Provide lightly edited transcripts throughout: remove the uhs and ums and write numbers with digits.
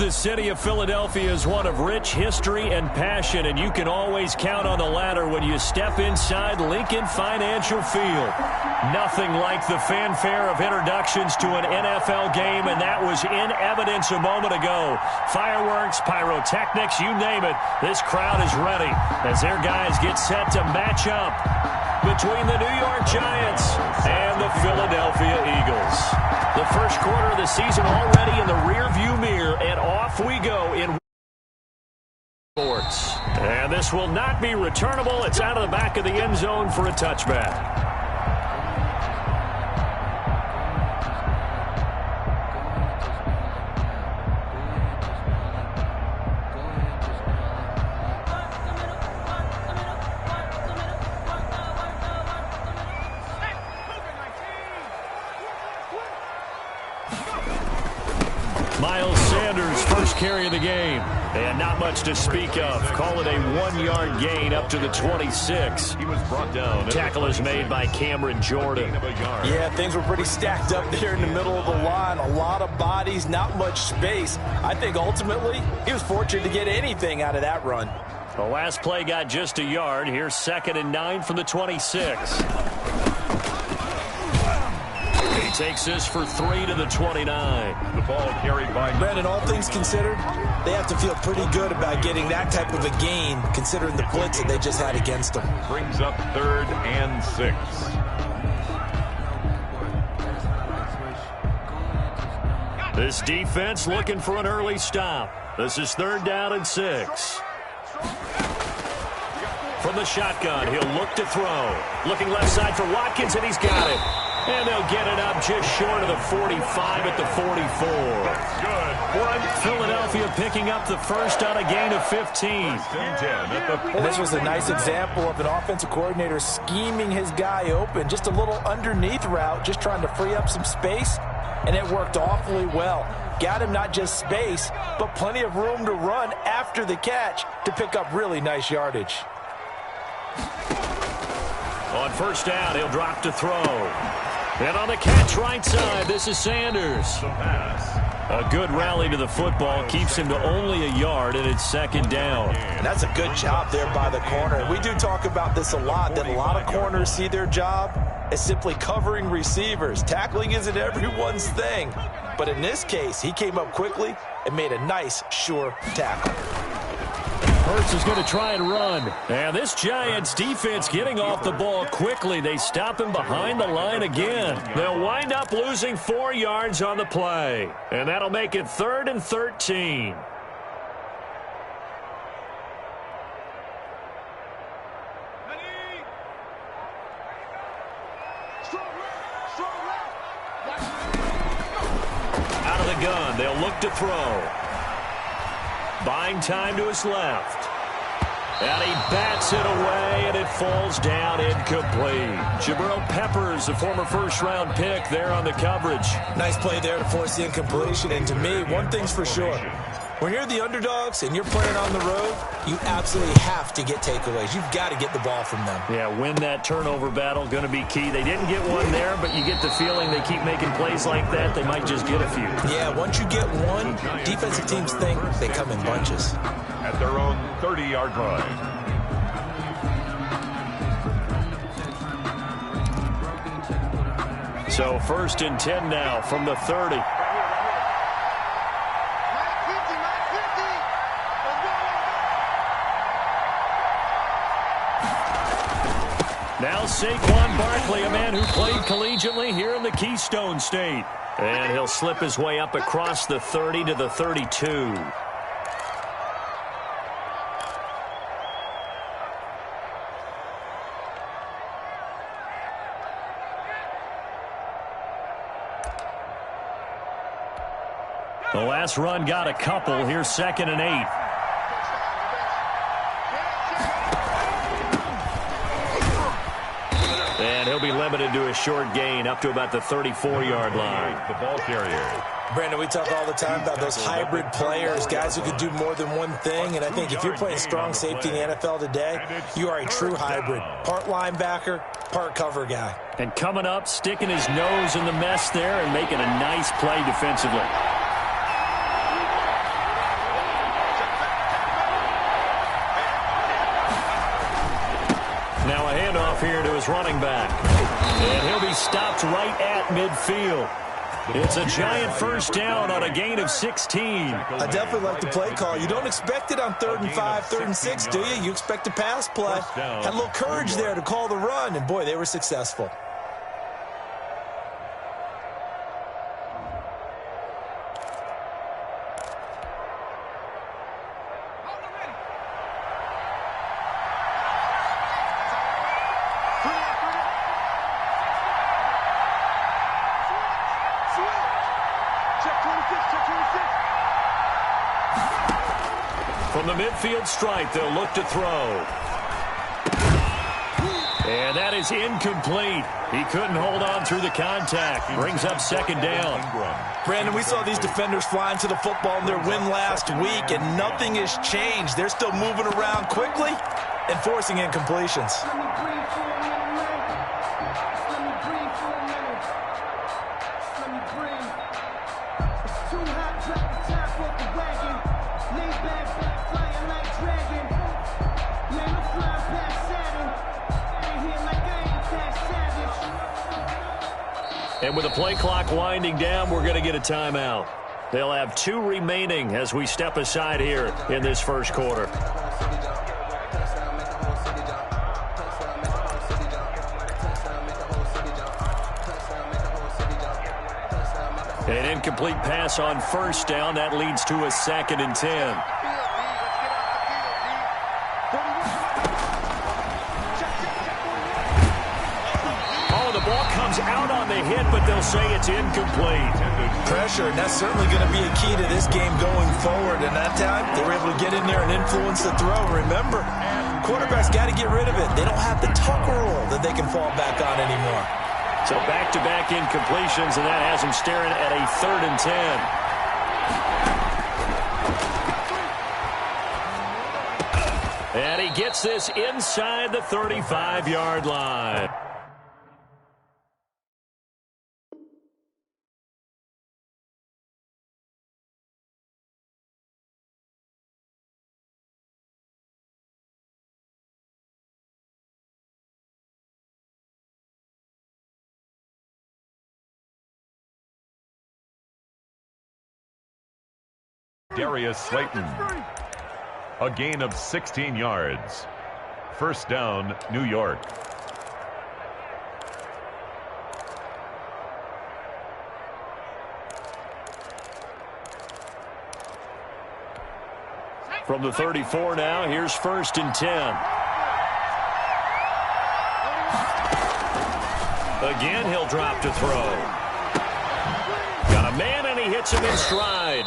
The city of Philadelphia is one of rich history and passion, and you can always count on the latter when you step inside Lincoln Financial Field. Nothing like the fanfare of introductions to an NFL game, and that was in evidence a moment ago. Fireworks, pyrotechnics, you name it. This crowd is ready as their guys get set to match up between the New York Giants and the Philadelphia Eagles. The first quarter of the season already in the rearview mirror, and off we go in sports. And this will not be returnable. It's out of the back of the end zone for a touchback. Miles Sanders, first carry of the game. And not much to speak of. Call it a 1-yard gain up to the 26. He was brought down. Tackle is made by Cameron Jordan. Yeah, things were pretty stacked up there in the middle of the line. A lot of bodies, not much space. I think ultimately he was fortunate to get anything out of that run. The last play got just a yard. Here's 2nd and 9 from the 26. He takes this for 3 to the 29. The ball carried by Brandon, all things considered, they have to feel pretty good about getting that type of a gain, considering the blitz that they just had against them. Brings up 3rd and 6. This defense looking for an early stop. This is 3rd down and 6. From the shotgun, he'll look to throw. Looking left side for Watkins, and he's got it. And they'll get it up just short of the 45 at the 44. Good. Philadelphia picking up the first on a gain of 15. This was a nice example of an offensive coordinator scheming his guy open. Just a little underneath route, just trying to free up some space, and it worked awfully well. Got him not just space, but plenty of room to run after the catch to pick up really nice yardage. On first down, he'll drop to throw. And on the catch right side, this is Sanders. A good rally to the football keeps him to only a yard, and it's 2nd down. And that's a good job there by the corner. We do talk about this a lot, that a lot of corners see their job as simply covering receivers. Tackling isn't everyone's thing. But in this case, he came up quickly and made a nice, sure tackle. Hurts is going to try and run. And this Giants defense getting off the ball quickly. They stop him behind the line again. They'll wind up losing 4 yards on the play. And that'll make it 3rd and 13. Out of the gun, they'll look to throw. Buying time to his left. And he bats it away, and it falls down incomplete. Jabril Peppers, a former first-round pick, there on the coverage. Nice play there to force the incompletion. And to me, one thing's for sure. When you're the underdogs and you're playing on the road, you absolutely have to get takeaways. You've got to get the ball from them. Yeah, win that turnover battle, going to be key. They didn't get one there, but you get the feeling they keep making plays like that, they might just get a few. Yeah, once you get one, defensive teams think they come in bunches. At their own 30-yard line. So 1st and 10 now from the 30. Now Saquon Barkley, a man who played collegiately here in the Keystone State. And he'll slip his way up across the 30 to the 32. The last run got a couple. Here's 2nd and 8. And he'll be limited to a short gain up to about the 34-yard line. The ball carrier. Brandon, we talk all the time about those hybrid players, guys who can do more than one thing. And I think if you're playing strong safety in the NFL today, you are a true hybrid. Part linebacker, part cover guy. And coming up, sticking his nose in the mess there and making a nice play defensively. Now a handoff here to his running back. And he'll be stopped right at midfield. It's a Giant first down on a gain of 16. I definitely like the play call. You don't expect it on 3rd and 5, 3rd and 6, do you? You expect a pass play. Had a little courage there to call the run, and boy, they were successful. From the midfield stripe, they'll look to throw. And that is incomplete. He couldn't hold on through the contact. Brings up 2nd down. Brandon, we saw these defenders flying to the football in their win last week, and nothing has changed. They're still moving around quickly and forcing incompletions. And with the play clock winding down, we're going to get a timeout. They'll have 2 remaining as we step aside here in this first quarter. An incomplete pass on 1st down. That leads to a 2nd and 10. Out on the hit, but they'll say it's incomplete. Pressure, and that's certainly going to be a key to this game going forward. And that time, they were able to get in there and influence the throw. Remember, quarterbacks got to get rid of it. They don't have the tuck rule that they can fall back on anymore. So back-to-back incompletions, and that has them staring at a 3rd and 10. And he gets this inside the 35-yard line. Darius Slayton. A gain of 16 yards. 1st down, New York. From the 34 now, here's 1st and 10. Again, he'll drop to throw. Got a man, and he hits him in stride.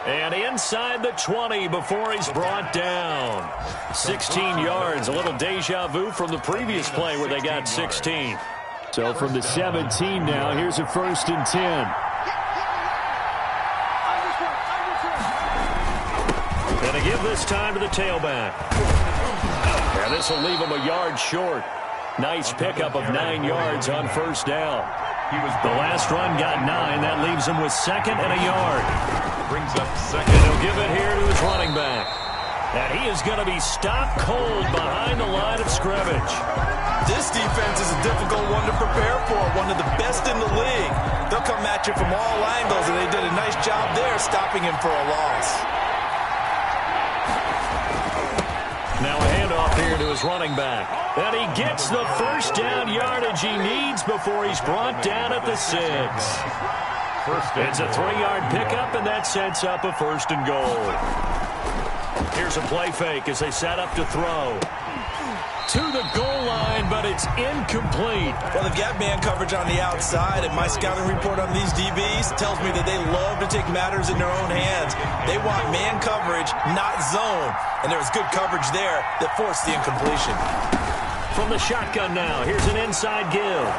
And inside the 20 before he's brought down. 16 yards, a little deja vu from the previous play where they got 16. So from the 17 now, here's a 1st and 10. And to give this time to the tailback. And this will leave him a yard short. Nice pickup of 9 yards on 1st down. The last run got 9. That leaves him with 2nd and a yard. Brings up 2nd. And he'll give it here to his running back. And he is going to be stopped cold behind the line of scrimmage. This defense is a difficult one to prepare for, one of the best in the league. They'll come at you from all angles, and they did a nice job there stopping him for a loss. Now a handoff here to his running back. And he gets the 1st down yardage he needs before he's brought down at the 6. It's a 3-yard pickup, and that sets up a 1st and goal. Here's a play fake as they set up to throw. To the goal line, but it's incomplete. Well, they've got man coverage on the outside, and my scouting report on these DBs tells me that they love to take matters in their own hands. They want man coverage, not zone, and there was good coverage there that forced the incompletion. From the shotgun now, here's an inside give.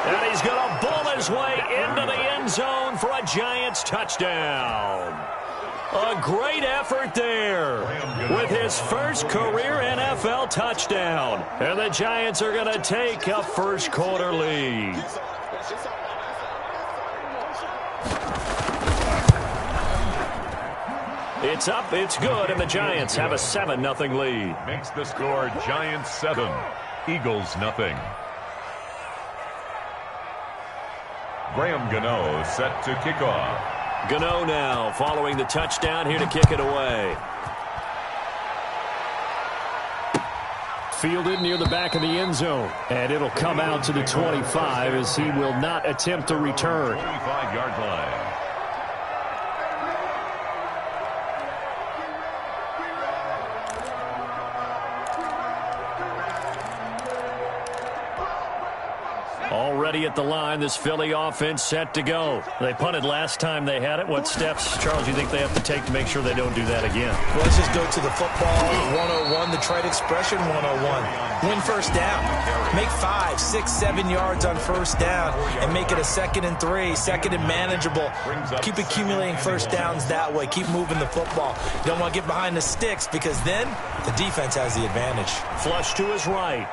And he's going to bull his way into the end zone for a Giants touchdown. A great effort there with his first career NFL touchdown. And the Giants are going to take a first quarter lead. It's up, it's good, and the Giants have a 7-0 lead. Makes the score Giants 7, Eagles nothing. Graham Gano set to kick off. Gano now following the touchdown here to kick it away. Fielded near the back of the end zone. And it'll come out to the 25 as he will not attempt to return. 25-yard line. Already at the line, this Philly offense set to go. They punted last time they had it. What steps, Charles, you think they have to take to make sure they don't do that again? Well, let's just go to the football 101, the trade expression 101. Win first down. Make 5, 6, 7 yards on first down and make it a 2nd and 3, 2nd and manageable. Keep accumulating first downs that way. Keep moving the football. You don't want to get behind the sticks because then the defense has the advantage. Flush to his right.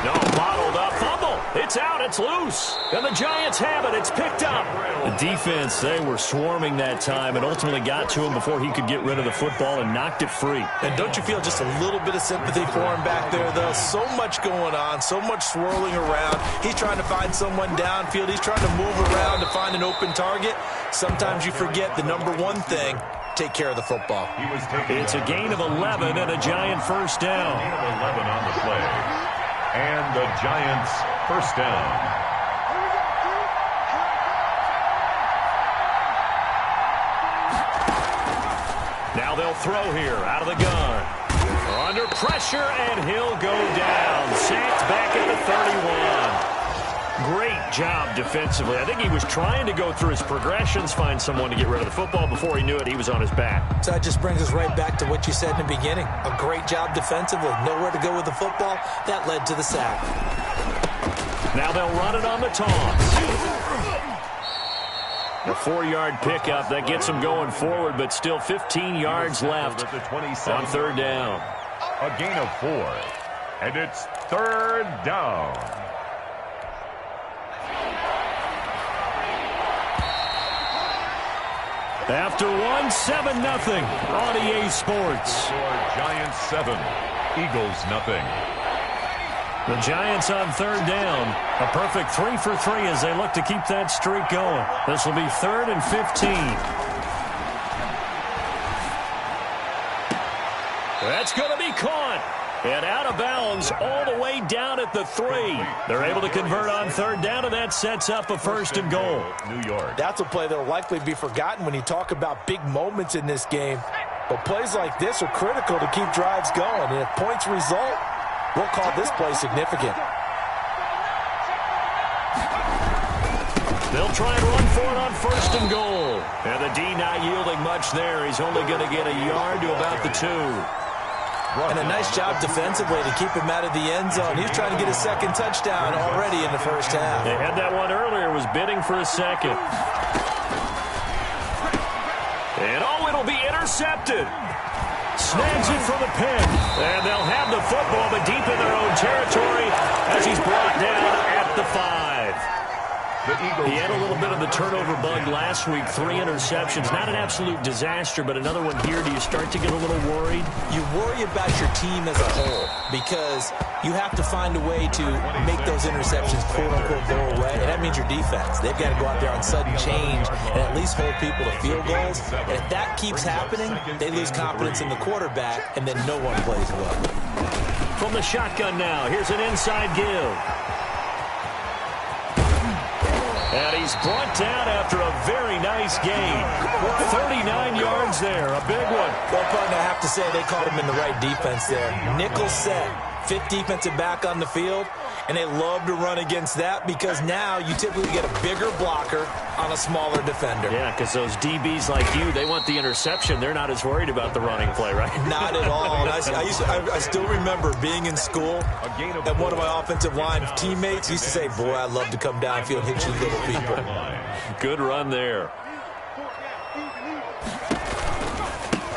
No, bottled up. Fumble. It's out. It's loose. And the Giants have it. It's picked up. The defense, they were swarming that time and ultimately got to him before he could get rid of the football and knocked it free. And don't you feel just a little bit of sympathy for him back there, though? So much going on, so much swirling around. He's trying to find someone downfield. He's trying to move around to find an open target. Sometimes you forget the number one thing. Take care of the football. It's a gain of 11 and a Giant first down. Gain of 11 on the play. And the Giants first down. Now they'll throw here out of the gun. Under pressure, and he'll go down. Sacked back at the 31. Great job defensively. I think he was trying to go through his progressions, find someone to get rid of the football. Before he knew it, he was on his back. So that just brings us right back to what you said in the beginning. A great job defensively. Nowhere to go with the football. That led to the sack. Now they'll run it on the toss. A 4-yard pickup. That gets them going forward, but still 15 yards left on third down. A gain of 4. And it's third down. After 7-0 on EA Sports. Giants 7, Eagles nothing. The Giants on third down. A perfect 3 for 3 as they look to keep that streak going. This will be 3rd and 15. That's going to be caught. And out of bounds all the way down at the 3. They're able to convert on third down, and that sets up a 1st and goal. New York. That's a play that will likely be forgotten when you talk about big moments in this game. But plays like this are critical to keep drives going. And if points result, we'll call this play significant. They'll try and run for it on 1st and goal. And the D not yielding much there. He's only going to get a yard to about the 2. And a nice job defensively to keep him out of the end zone. He's trying to get his 2nd touchdown already in the first half. They had that one earlier, was bidding for a 2nd. And it'll be intercepted. Snags it from the pen. And they'll have the football, but deep in their own territory as he's brought down at the 5. He had a little bit of the turnover bug last week, 3 interceptions. Not an absolute disaster, but another one here. Do you start to get a little worried? You worry about your team as a whole because you have to find a way to make those interceptions, quote-unquote, go away. And that means your defense. They've got to go out there on sudden change and at least hold people to field goals. And if that keeps happening, they lose confidence in the quarterback, and then no one plays well. From the shotgun now, here's an inside give. And he's brought down after a very nice game. 39 yards there, a big one. Well, partner, I have to say they caught him in the right defense there. Nickel set, 5th defensive back on the field, and they love to run against that because now you typically get a bigger blocker on a smaller defender. Yeah, because those DBs like you, they want the interception. They're not as worried about the running play, right? Not at all. And I still remember being in school, and one of my offensive line teammates used to say, boy, I'd love to come downfield and hit you little people. Good run there.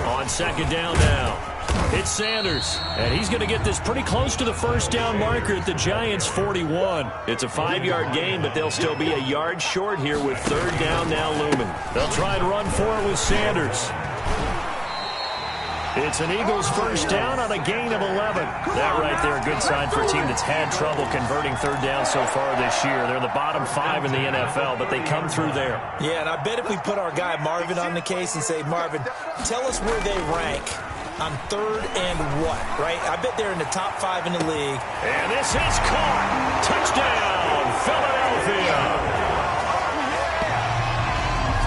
On 2nd down now. It's Sanders, and he's going to get this pretty close to the first down marker at the Giants' 41. It's a 5-yard gain, but they'll still be a yard short here with third down now looming. They'll try and run for it with Sanders. It's an Eagles first down on a gain of 11. That right there, a good sign for a team that's had trouble converting third down so far this year. They're the bottom 5 in the NFL, but they come through there. Yeah, and I bet if we put our guy Marvin on the case and say, Marvin, tell us where they rank on third and what, right? I bet they're in the top 5 in the league. And this is caught. Touchdown, Philadelphia.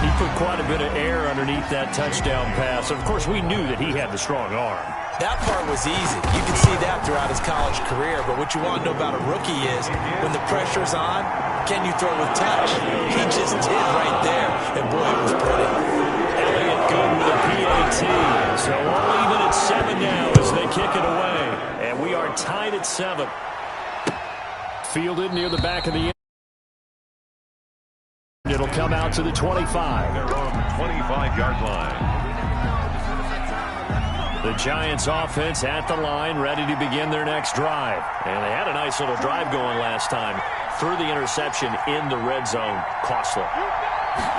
He put quite a bit of air underneath that touchdown pass. Of course, we knew that he had the strong arm. That part was easy. You can see that throughout his college career. But what you want to know about a rookie is when the pressure's on, can you throw with touch? He just did right there. And boy, it was pretty. Elliott good with a PAT. So all even at 7 now as they kick it away. And we are tied at 7. Fielded near the back of the end. It'll come out to the 25. Their own 25-yard line. The Giants offense at the line, ready to begin their next drive. And they had a nice little drive going last time. Threw the interception in the red zone. Costly.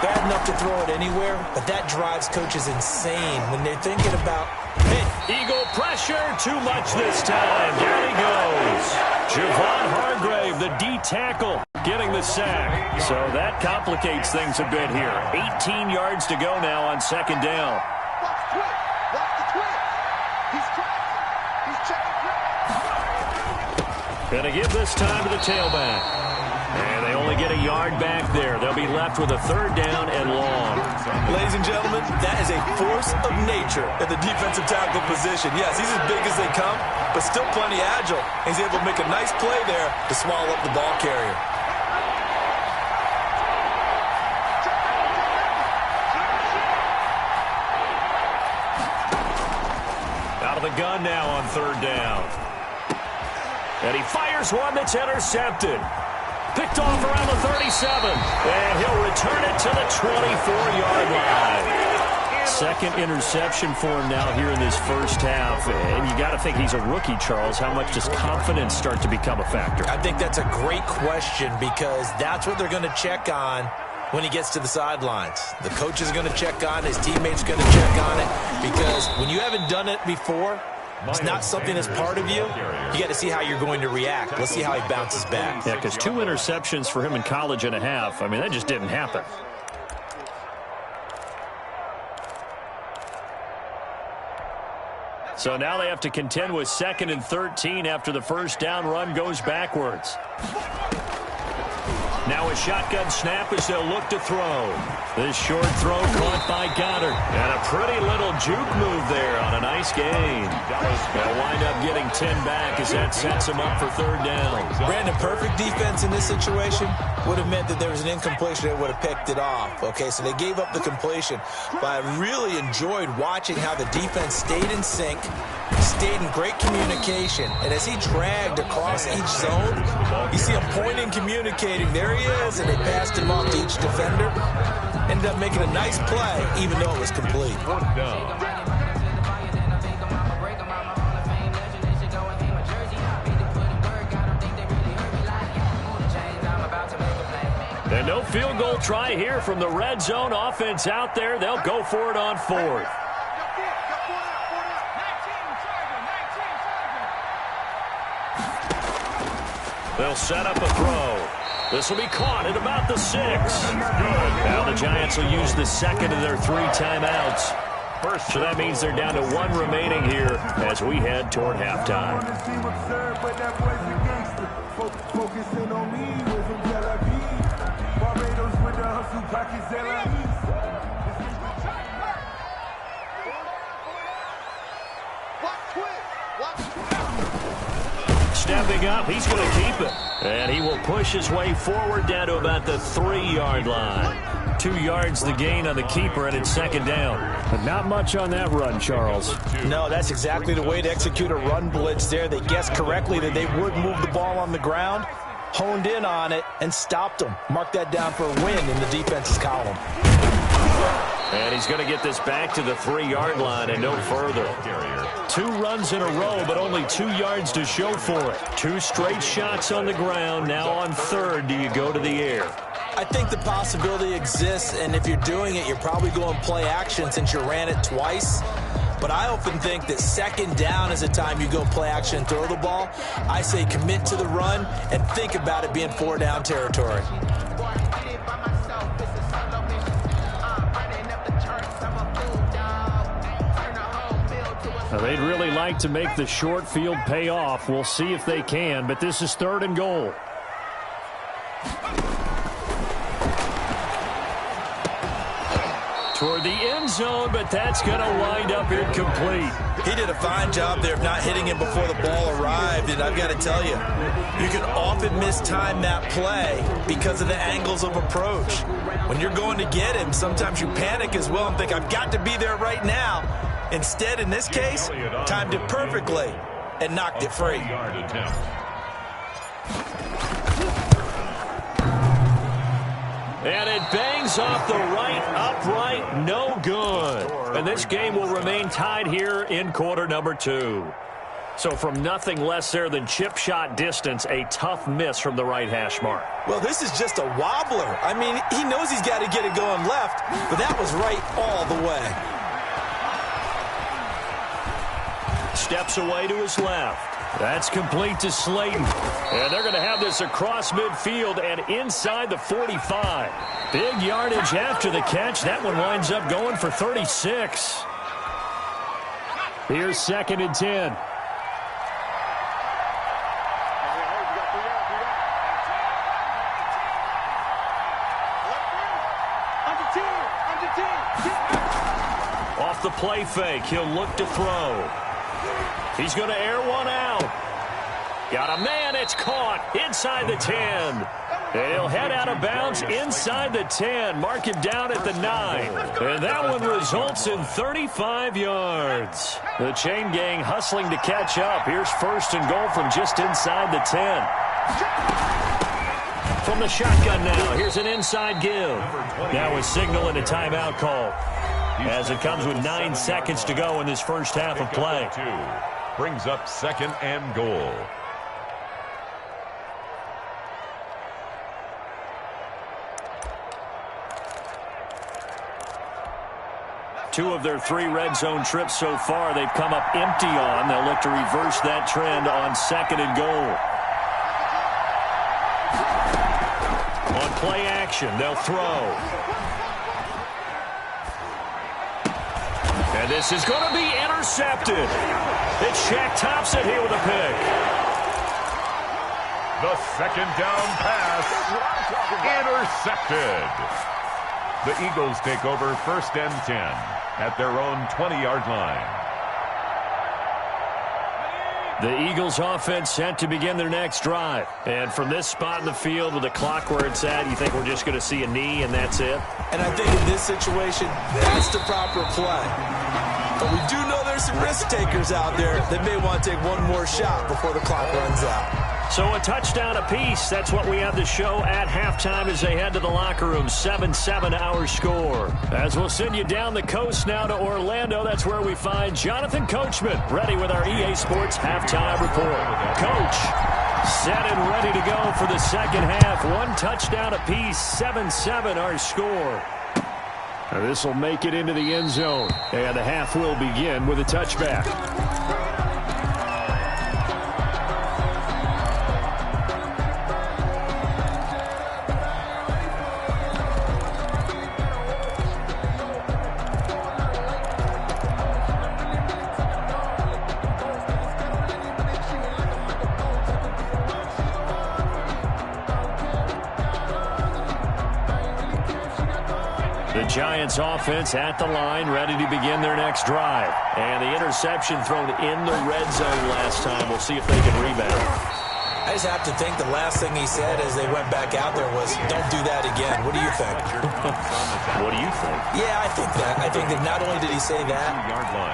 Bad enough to throw it anywhere, but that drives coaches insane when they're thinking about, hey, Eagle pressure, too much this time. There he goes. Javon Hargrave, the D tackle, getting the sack. So that complicates things a bit here. 18 yards to go now on second down. Gonna give this time to the tailback. And they only get a yard back there. They'll be left with a third down and long. Ladies and gentlemen, that is a force of nature at the defensive tackle position. Yes, he's as big as they come, but still plenty agile. He's able to make a nice play there to swallow up the ball carrier. Out of the gun now on third down. And he fires one that's intercepted. Picked off around the 37. And he'll return it to the 24-yard line. Second interception for him now here in this first half. And you got to think he's a rookie, Charles. How much does confidence start to become a factor? I think that's a great question because that's what they're going to check on when he gets to the sidelines. The coach is going to check on it. His teammates are going to check on it because when you haven't done it before, it's not something that's part of you. You got to see how you're going to react. Let's see how he bounces back. Yeah, because 2 interceptions for him in college and a half. I mean, that just didn't happen. So now they have to contend with 2nd and 13 after the first down run goes backwards. Now a shotgun snap as they'll look to throw. This short throw caught by Goddard. And a pretty little juke move there on a nice gain. They'll wind up getting 10 back as that sets him up for third down. Brandon, perfect defense in this situation would have meant that there was an incompletion that would have picked it off. Okay, so they gave up the completion. But I really enjoyed watching how the defense stayed in sync, stayed in great communication. And as he dragged across each zone, you see him pointing, communicating. There he is, and they passed him off to each defender. Ended up making a nice play, even though it was complete. Fourth down. And no field goal try here from the red zone offense out there. They'll go for it on fourth. They'll set up a throw. This will be caught at about the 6. Now the Giants will use the second of their 3 timeouts. So that means they're down to 1 remaining here as we head toward halftime. Stepping up, he's going to keep it. And he will push his way forward down to about the 3-yard line. 2 yards the gain on the keeper, and it's second down. But not much on that run, Charles. No, that's exactly the way to execute a run blitz there. They guessed correctly that they would move the ball on the ground, honed in on it, and stopped them. Mark that down for a win in the defense's column. And he's going to get this back to the 3-yard line and no further. 2 runs in a row, but only 2 yards to show for it. 2 straight shots on the ground. Now on third, do you go to the air? I think the possibility exists, and if you're doing it, you're probably going play action since you ran it twice. But but I often think that second down is a time you go play action and throw the ball. I say commit to the run and think about it being 4-down territory. They'd really like to make the short field pay off. We'll see if they can, but this is 3rd and goal. Toward the end zone, but that's going to wind up incomplete. He did a fine job there of not hitting him before the ball arrived, and I've got to tell you, you can often mistime that play because of the angles of approach. When you're going to get him, sometimes you panic as well and think, I've got to be there right now. Instead, in this case, timed it perfectly and knocked it free. And it bangs off the right upright, no good. And this game will remain tied here in quarter number 2. So from nothing less there than chip shot distance, a tough miss from the right hash mark. Well, this is just a wobbler. I mean, he knows he's got to get it going left, but that was right all the way. Steps away to his left. That's complete to Slayton. And they're going to have this across midfield and inside the 45. Big yardage after the catch. That one winds up going for 36. Here's 2nd and 10. Off the play fake, he'll look to throw. He's going to air one out. Got a man, it's caught inside the 10. And he'll head out of bounds inside the 10. Mark him down at the 9. And that one results in 35 yards. The chain gang hustling to catch up. Here's 1st and goal from just inside the 10. From the shotgun now, here's an inside give. That was signaling a timeout call, as it comes with 9 seconds to go in this first half of play. Brings up 2nd and goal. Two of their 3 red zone trips so far, they've come up empty on. They'll look to reverse that trend on 2nd and goal. On play action, they'll throw. And this is going to be intercepted. It's Shaq Thompson here with a pick. The 2nd down pass intercepted. The Eagles take over 1st and 10 at their own 20-yard line. The Eagles offense set to begin their next drive. And from this spot in the field with the clock where it's at, you think we're just going to see a knee and that's it? And I think in this situation, that's the proper play. But we do know there's some risk takers out there that may want to take one more shot before the clock runs out. So a touchdown apiece. That's what we have to show at halftime as they head to the locker room. 7-7 our score. As we'll send you down the coast now to Orlando, that's where we find Jonathan Coachman ready with our EA Sports halftime report. Coach, set and ready to go for the second half. 1 touchdown apiece. 7-7 our score. This will make it into the end zone. And the half will begin with a touchback. Giants offense at the line, ready to begin their next drive. And the interception thrown in the red zone last time. We'll see if they can rebound. I just have to think the last thing he said as they went back out there was, don't do that again. What do you think? What do you think? Yeah, I think that. I think that not only did he say that,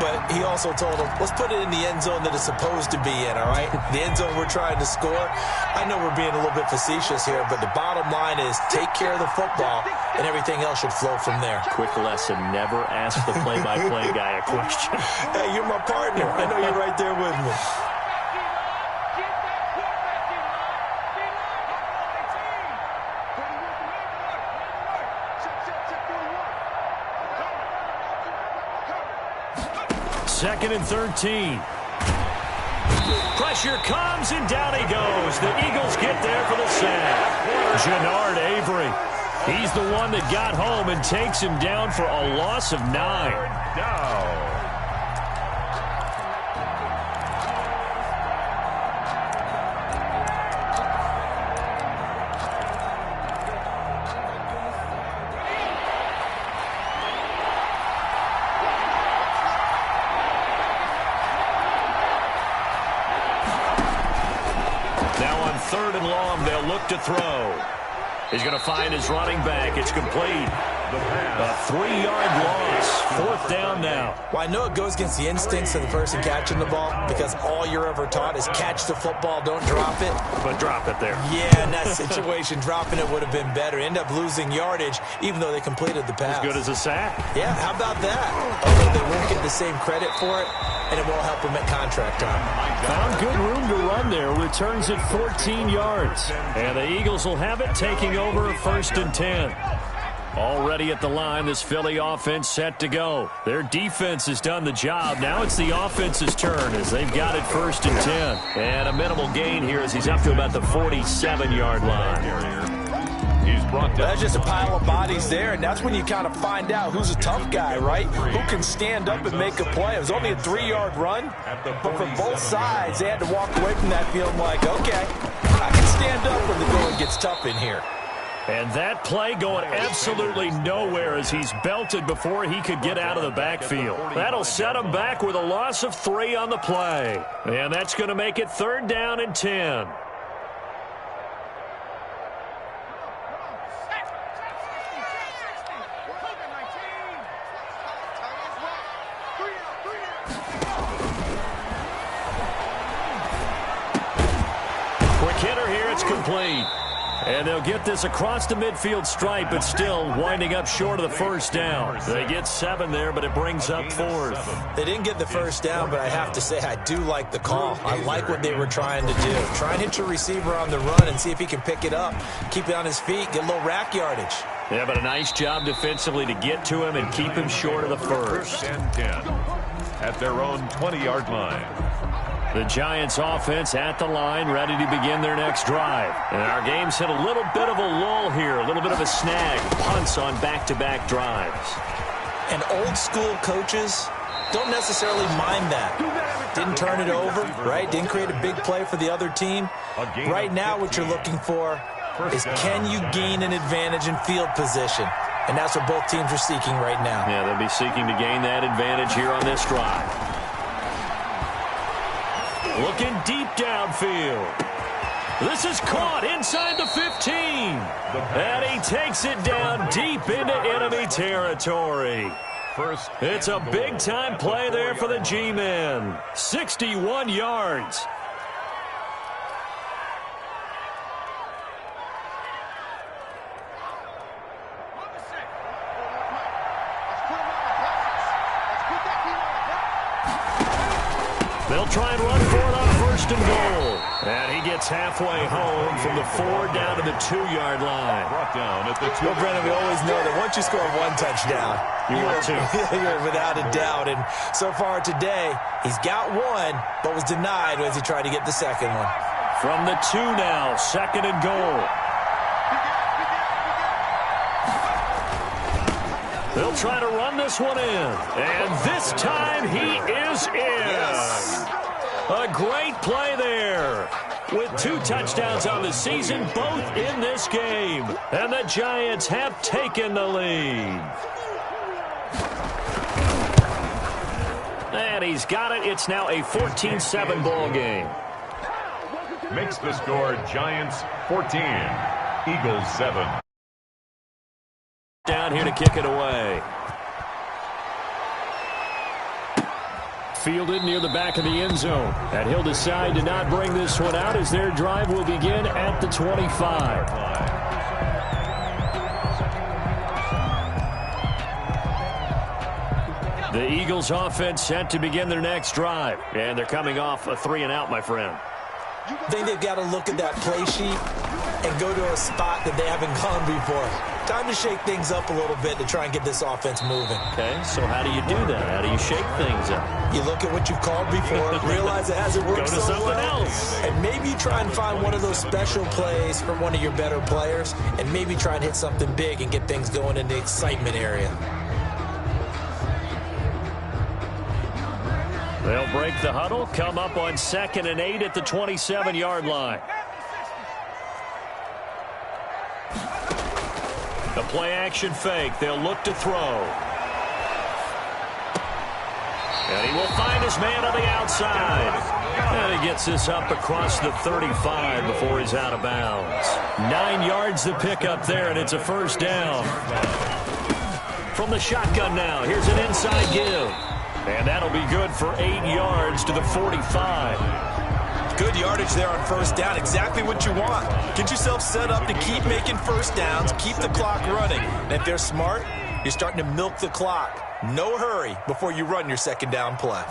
but he also told them, let's put it in the end zone that it's supposed to be in, all right? The end zone we're trying to score. I know we're being a little bit facetious here, but the bottom line is take care of the football, and everything else should flow from there. Quick lesson, never ask the play-by-play guy a question. Hey, you're my partner. I know you're right there with me. 2nd and 13. Pressure comes, and down he goes. The Eagles get there for the sack. Genard Avery. He's the one that got home and takes him down for a loss of 9. Down. Now on 3rd and long, they'll look to throw. He's going to find his running back. It's complete. A 3-yard loss. 4th down now. Well, I know it goes against the instincts of the person catching the ball because all you're ever taught is catch the football, don't drop it. But drop it there. Yeah, in that situation, dropping it would have been better. End up losing yardage, even though they completed the pass. As good as a sack. Yeah, how about that? Although they won't get the same credit for it, and it won't help them at contract time. Found good room to run there. Returns at 14 yards. And the Eagles will have it, taking over 1st and 10. Already at the line, this Philly offense set to go. Their defense has done the job. Now it's the offense's turn as they've got it 1st and 10. And a minimal gain here as he's up to about the 47-yard line. He's brought down. That's just a pile of bodies there, and that's when you kind of find out who's a tough guy, right? Who can stand up and make a play. It was only a 3-yard run, but for both sides, they had to walk away from that feeling like, okay, I can stand up when the going gets tough in here. And that play going absolutely nowhere as he's belted before he could get out of the backfield. That'll set him back with a loss of 3 on the play. And that's going to make it 3rd down and 10. Quick hitter here, it's complete. And they'll get this across the midfield stripe, but still winding up short of the 1st down. They get 7 there, but it brings up 4th. They didn't get the 1st down, but I have to say I do like the call. I like what they were trying to do. Try and hit your receiver on the run and see if he can pick it up, keep it on his feet, get a little rack yardage. Yeah, but a nice job defensively to get to him and keep him short of the 1st. 1st and 10 at their own 20-yard line. The Giants offense at the line, ready to begin their next drive. And our game's hit a little bit of a lull here, a little bit of a snag. Punts on back-to-back drives. And old school coaches don't necessarily mind that. Didn't turn it over, right? Didn't create a big play for the other team. Right now what you're looking for is can you gain an advantage in field position? And that's what both teams are seeking right now. Yeah, they'll be seeking to gain that advantage here on this drive. Looking deep downfield. This is caught inside the 15. And he takes it down deep into enemy territory. It's a big-time play there for the G-men. 61 yards. They'll try and run for it on 1st and goal. And he gets halfway home from the 4 down to the 2-yard line. Brought down at the 2. Well, Brennan, we always know that once you score 1 touchdown, you're without a doubt. And so far today, he's got 1, but was denied as he tried to get the 2nd one. From the 2 now, 2nd and goal. They'll try to run this one in. And this time he is in. Yes. A great play there. With 2 touchdowns on the season, both in this game. And the Giants have taken the lead. And he's got it. It's now a 14-7 ball game. Makes the score Giants 14, Eagles 7. Down here to kick it away. Fielded near the back of the end zone. And he'll decide to not bring this one out as their drive will begin at the 25. The Eagles offense set to begin their next drive. And they're coming off a 3-and-out, my friend. I think they've got to look at that play sheet and go to a spot that they haven't gone before. Time to shake things up a little bit to try and get this offense moving. Okay, so how do you do that? How do you shake things up? You look at what you've called before, realize it hasn't worked Go to so something well, else. and maybe try and find one of those special plays from one of your better players, and maybe try and hit something big and get things going in the excitement area. They'll break the huddle, come up on 2nd and 8 at the 27-yard line. The play-action fake. They'll look to throw. And he will find his man on the outside. And he gets this up across the 35 before he's out of bounds. 9 yards to pick up there, and it's a first down. From the shotgun now, here's an inside give. And that'll be good for 8 yards to the 45. Good yardage there on first down. Exactly what you want. Get yourself set up to keep making first downs, keep the clock running. And if they're smart, you're starting to milk the clock. No hurry before you run your second down play.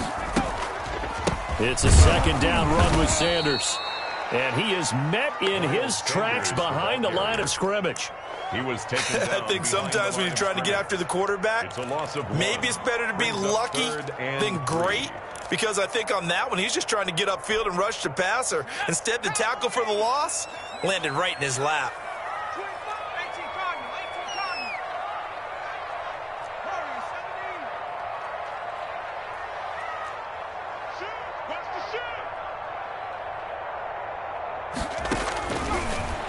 It's a second down run with Sanders. And he is met in his tracks behind the line of scrimmage. He was taken down. I think sometimes when you're trying to get after the quarterback, It's a loss of 1. maybe it's better to be lucky than great. Because I think on that one, he's just trying to get upfield and rush the passer. Instead, the tackle for the loss landed right in his lap.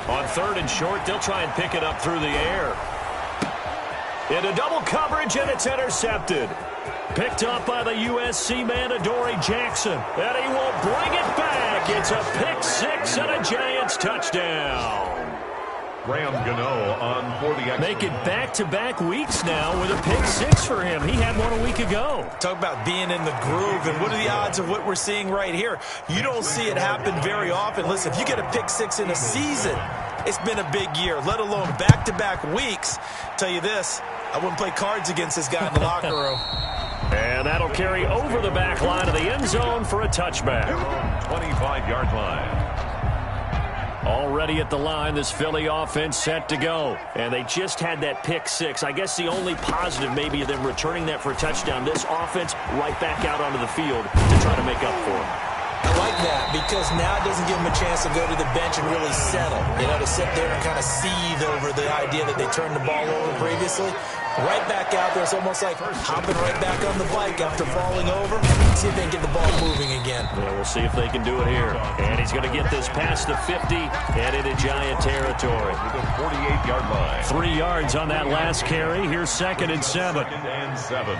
On 3rd and short, they'll try and pick it up through the air. Into double coverage, and it's intercepted. Picked up by the USC man, Adoree Jackson. And he will bring it back. It's a pick six and a Giants touchdown. Graham Gano on for the extra. Make it back-to-back weeks now with a pick six for him. He had one a week ago. Talk about being in the groove, and what are the odds of what we're seeing right here? You don't see it happen very often. Listen, if you get a pick six in a season, it's been a big year, let alone back-to-back weeks. Tell you this, I wouldn't play cards against this guy in the locker room. And that'll carry over the back line of the end zone for a touchback. 25-yard line. Already at the line, this Philly offense set to go. And they just had that pick six. I guess the only positive maybe of them returning that for a touchdown. This offense right back out onto the field to try to make up for it. I like that because now it doesn't give them a chance to go to the bench and really settle. You know, to sit there and kind of seethe over the idea that they turned the ball over previously. Right back out there. It's almost like hopping right back on the bike after falling over. See if they can get the ball moving again. Yeah, we'll see if they can do it here. And he's going to get this past the 50 and into Giant territory. To the 48-yard line. 3 yards on that last carry. Here's 2nd and 7. 2nd and 7.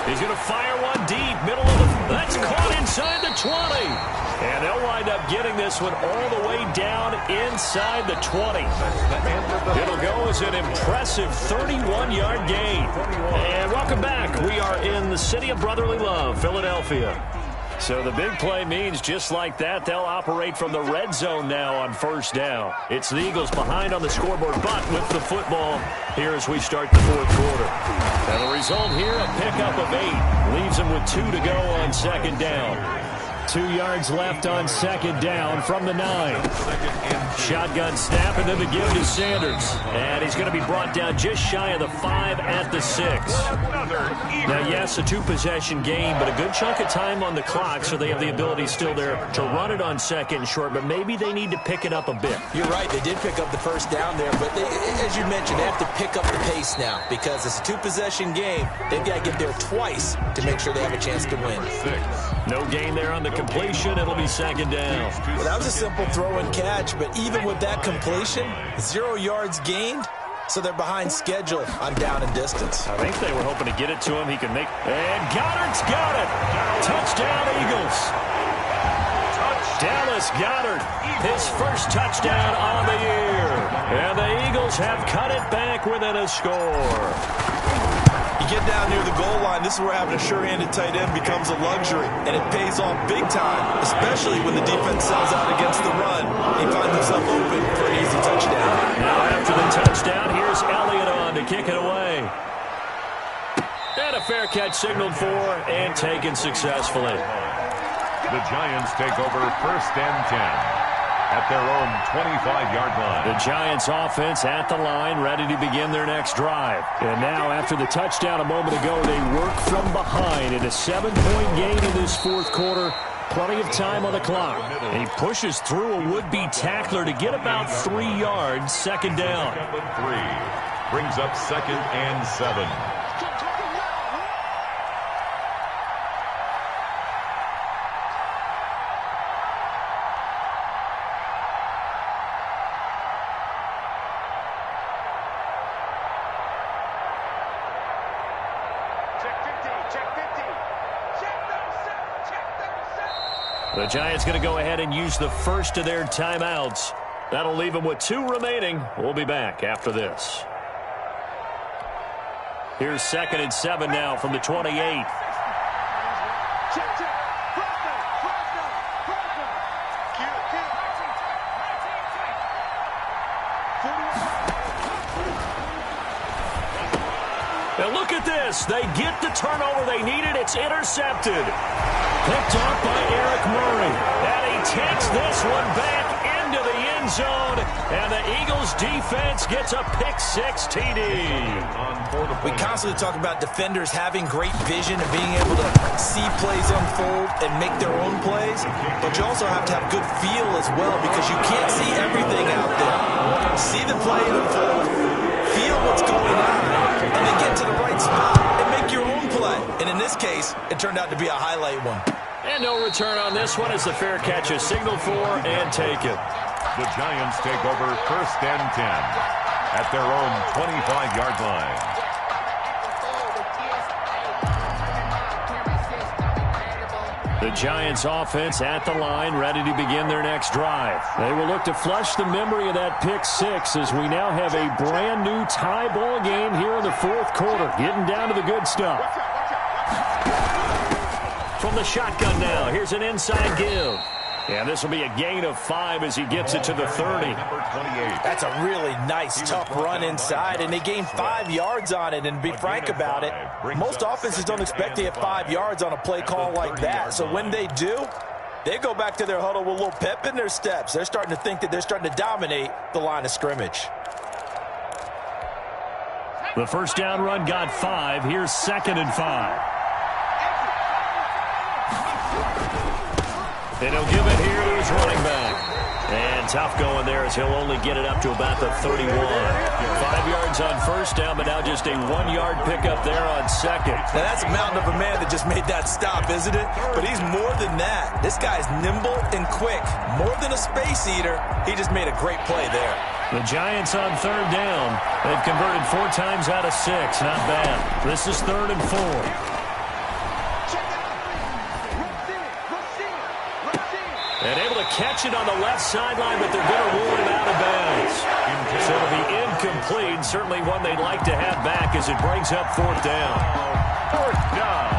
He's going to fire one deep, middle of the... That's caught inside the 20. And they'll wind up getting this one all the way down inside the 20. It'll go as an impressive 31-yard gain. And welcome back. We are in the city of brotherly love, Philadelphia. So the big play means just like that, they'll operate from the red zone now on first down. It's the Eagles behind on the scoreboard, but with the football here as we start the fourth quarter. And the result here, a pickup of 8. Leaves them with 2 to go on 2nd down. 2 yards left on 2nd down from the 9. Shotgun snap, and then the give to Sanders. And he's going to be brought down just shy of the 5 at the 6. Now, yes, a 2-possession game, but a good chunk of time on the clock, so they have the ability still there to run it on 2nd and short, but maybe they need to pick it up a bit. You're right. They did pick up the first down there, but they, as you mentioned, they have to pick up the pace now because it's a 2-possession game. They've got to get there twice to make sure they have a chance to win. No gain there on the completion. It'll be 2nd down. Well, that was a simple throw and catch, but even with that completion, 0 yards gained, so they're behind schedule on down and distance. I think they were hoping to get it to him. He can make... And Goddard's got it! Touchdown, Eagles! Dallas Goedert, his first touchdown on the year. And the Eagles have cut it back within a score. You get down near the goal line, this is where having a sure-handed tight end becomes a luxury, and it pays off big time, especially when the defense sells out against the run. He finds himself open for an easy touchdown. Now after the touchdown, here's Elliott on to kick it away. And a fair catch signaled for and taken successfully. The Giants take over 1st and 10 at their own 25-yard line. The Giants offense at the line, ready to begin their next drive. And now, after the touchdown a moment ago, they work from behind in a 7-point game in this fourth quarter. Plenty of time on the clock. And he pushes through a would-be tackler to get about 3 yards, second down. 3 brings up 2nd and 7. The Giants going to go ahead and use the first of their timeouts. That'll leave them with 2 remaining. We'll be back after this. Here's 2nd and 7 now from the 28. Now look at this. They get the turnover they needed. It's intercepted. Picked up by Eric Murray. And he takes this one back into the end zone. And the Eagles defense gets a pick-6 TD. We constantly talk about defenders having great vision and being able to see plays unfold and make their own plays. But you also have to have good feel as well, because you can't see everything out there. See the play unfold, feel what's going on, and then get to the right spot and make your own play. And in this case, it turned out to be a highlight one. And no return on this one as the fair catch is signaled for and taken. The Giants take over 1st and 10 at their own 25-yard line. The Giants offense at the line, ready to begin their next drive. They will look to flush the memory of that pick-6 as we now have a brand new tie ball game here in the fourth quarter. Getting down to the good stuff. From the shotgun now, here's an inside give. And this will be a gain of 5 as he gets it to the 30. That's a really nice, tough run inside, and they gained 5 yards on it. And to be frank about it, most offenses don't expect to hit 5 yards on a play call like that. So when they do, they go back to their huddle with a little pep in their steps. They're starting to think that they're starting to dominate the line of scrimmage. The first down run got 5. Here's 2nd and 5. And he'll give it here to his running back. And tough going there as he'll only get it up to about the 31. 5 yards on first down, but now just a 1-yard pickup there on second. Now that's a mountain of a man that just made that stop, isn't it? But he's more than that. This guy's nimble and quick. More than a space eater. He just made a great play there. The Giants on third down. They've converted 4 times out of 6. Not bad. This is 3rd and 4. And able to catch it on the left sideline, but they're going to rule him out of bounds. So it'll be incomplete. Certainly one they'd like to have back as it brings up 4th down. 4th down.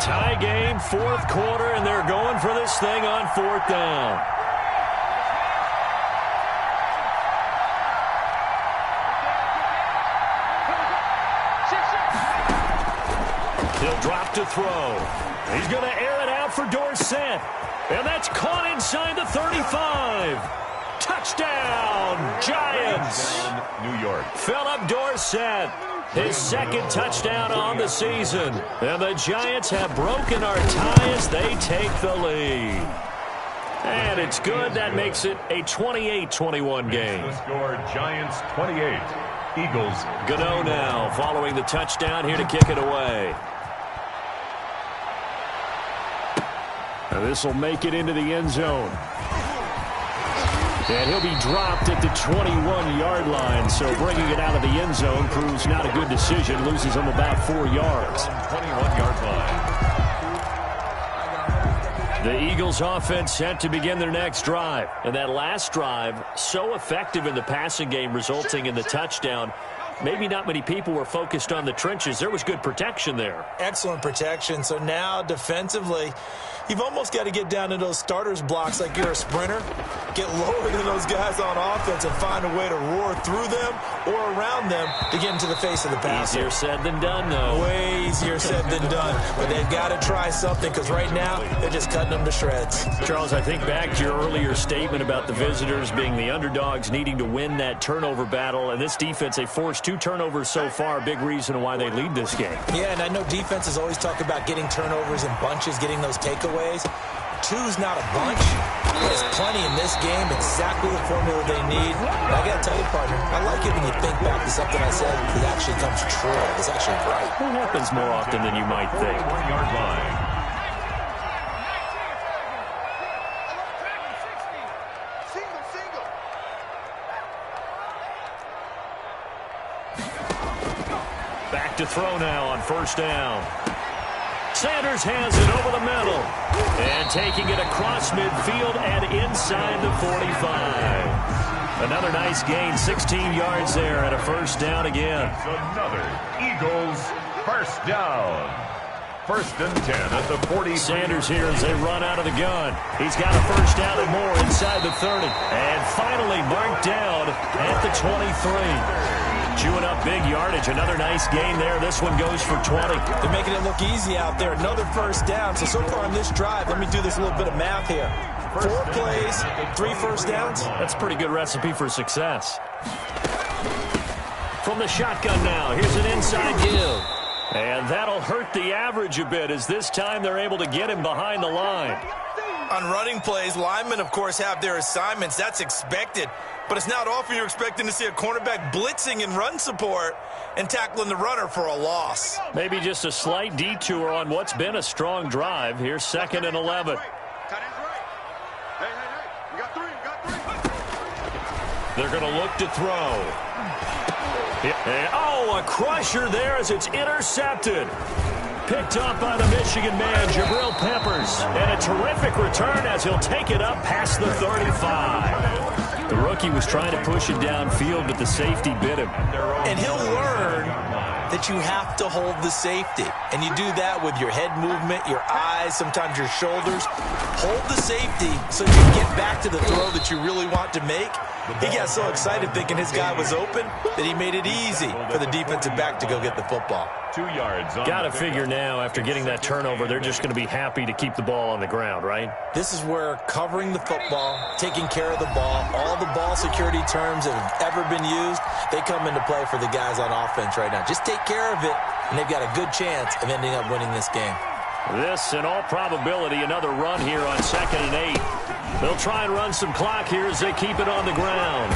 Tie game, fourth quarter, and they're going for this thing on 4th down. He'll drop to throw. He's going to air it out for Dorsett. And that's caught inside the 35. Touchdown, Giants. New York. Philip Dorsett, his 2nd touchdown on the season. And the Giants have broken our tie as they take the lead. And it's good. That makes it a 28-21 game. The score, Giants 28. Eagles. Gano now following the touchdown here to kick it away. This will make it into the end zone. And he'll be dropped at the 21-yard line. So bringing it out of the end zone proves not a good decision. Loses him about 4 yards. 21-yard line. The Eagles offense set to begin their next drive. And that last drive, so effective in the passing game, resulting in the touchdown. maybe not many people were focused on the trenches. There was good protection there. Excellent protection. So now defensively, you've almost got to get down to those starters blocks like you're a sprinter, get lower than those guys on offense and find a way to roar through them or around them to get into the face of the passer. Easier said than done, though. Way easier said than done. But they've got to try something because right now they're just cutting them to shreds. Charles, I think back to your earlier statement about the visitors being the underdogs needing to win that turnover battle. And this defense, they forced 2 turnovers so far. Big reason why they lead this game. Yeah, and I know defenses always talk about getting turnovers in bunches, getting those takeaways. 2's not a bunch, but it's plenty in this game, exactly the formula they need. And I got to tell you, partner, I like it when you think back to something I said that actually comes true. It's actually right. It happens more often than you might think. 1-yard line. Back to throw now on first down. Sanders has it over the middle. And taking it across midfield and inside the 45. Another nice gain, 16 yards there and a first down again. It's another Eagles first down. 1st and 10 at the 40. Sanders here as they run out of the gun. He's got a first down and more inside the 30. And finally marked down at the 23. Chewing up big yardage. Another nice gain there. This one goes for 20. They're making it look easy out there. Another first down. So far on this drive, let me do this little bit of math here. 4 plays, 3 first downs. That's a pretty good recipe for success. From the shotgun now, here's an inside give. And that'll hurt the average a bit as this time they're able to get him behind the line. On running plays, linemen, of course, have their assignments. That's expected. But it's not often you're expecting to see a cornerback blitzing in run support and tackling the runner for a loss. Maybe just a slight detour on what's been a strong drive. Here's 2nd and 11. They're going to look to throw. Oh, a crusher there as it's intercepted. Picked up by the Michigan man, Jabril Peppers. And a terrific return as he'll take it up past the 35. The rookie was trying to push it downfield, but the safety bit him. And he'll learn that you have to hold the safety. And you do that with your head movement, your eyes, sometimes your shoulders. Hold the safety so you can get back to the throw that you really want to make. He got so excited thinking his guy was open that he made it easy for the defensive back to go get the football. 2 yards. Got to figure now, after getting that turnover, they're just going to be happy to keep the ball on the ground, right? This is where covering the football, taking care of the ball, all the ball security terms that have ever been used, they come into play for the guys on offense right now. Just take care of it, and they've got a good chance of ending up winning this game. This, in all probability, another run here on 2nd and 8. They'll try and run some clock here as they keep it on the ground.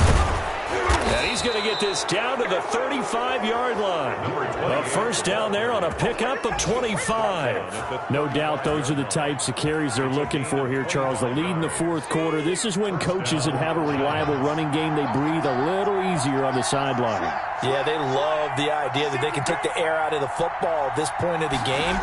And he's going to get this down to the 35-yard line. A first down there on a pickup of 25. No doubt those are the types of carries they're looking for here, Charles. The lead in the 4th quarter. This is when coaches that have a reliable running game, they breathe a little easier on the sideline. Yeah, they love the idea that they can take the air out of the football at this point of the game.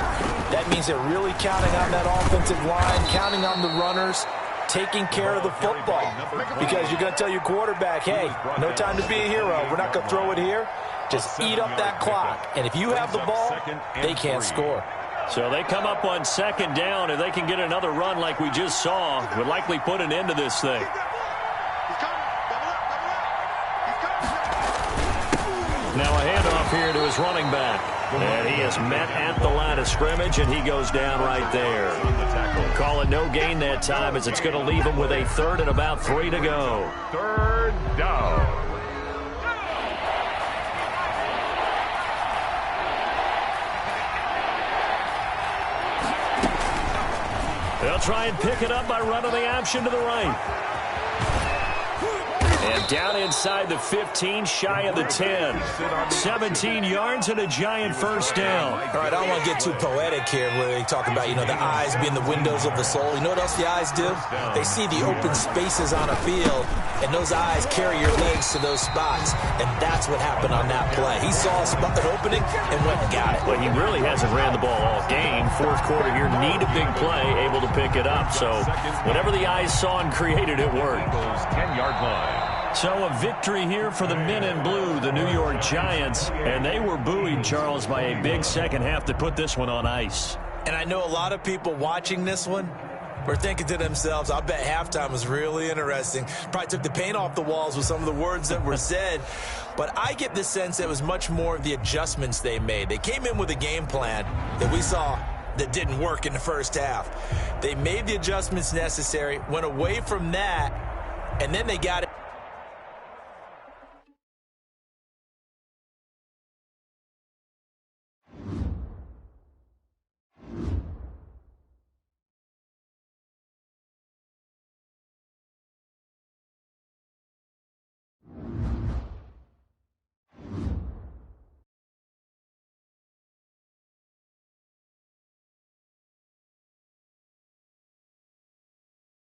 That means they're really counting on that offensive line, counting on the runners, taking care of the football. Because you're going to tell your quarterback, hey, no time to be a hero. We're not going to throw it here. Just eat up that clock. And if you have the ball, they can't score. So they come up on 2nd down. If they can get another run like we just saw, would likely put an end to this thing. Now a handoff here to his running back. And he is met at the line of scrimmage, and he goes down right there. Call it no gain that time as it's going to leave him with a 3rd and about 3 to go. 3rd down. They'll try and pick it up by running the option to the right. And down inside the 15, shy of the 10. 17 yards and a giant first down. All right, I don't want to get too poetic here where they talk about, the eyes being the windows of the soul. You know what else the eyes do? They see the open spaces on a field, and those eyes carry your legs to those spots. And that's what happened on that play. He saw an opening and went and got it. Well, he really hasn't ran the ball all game. 4th quarter here, need a big play, able to pick it up. So whatever the eyes saw and created, it worked. 10-yard line. So a victory here for the men in blue, the New York Giants, and they were buoyed, Charles, by a big second half to put this one on ice. And I know a lot of people watching this one were thinking to themselves, I bet halftime was really interesting. Probably took the paint off the walls with some of the words that were said. But I get the sense it was much more of the adjustments they made. They came in with a game plan that we saw that didn't work in the first half. They made the adjustments necessary, went away from that, and then they got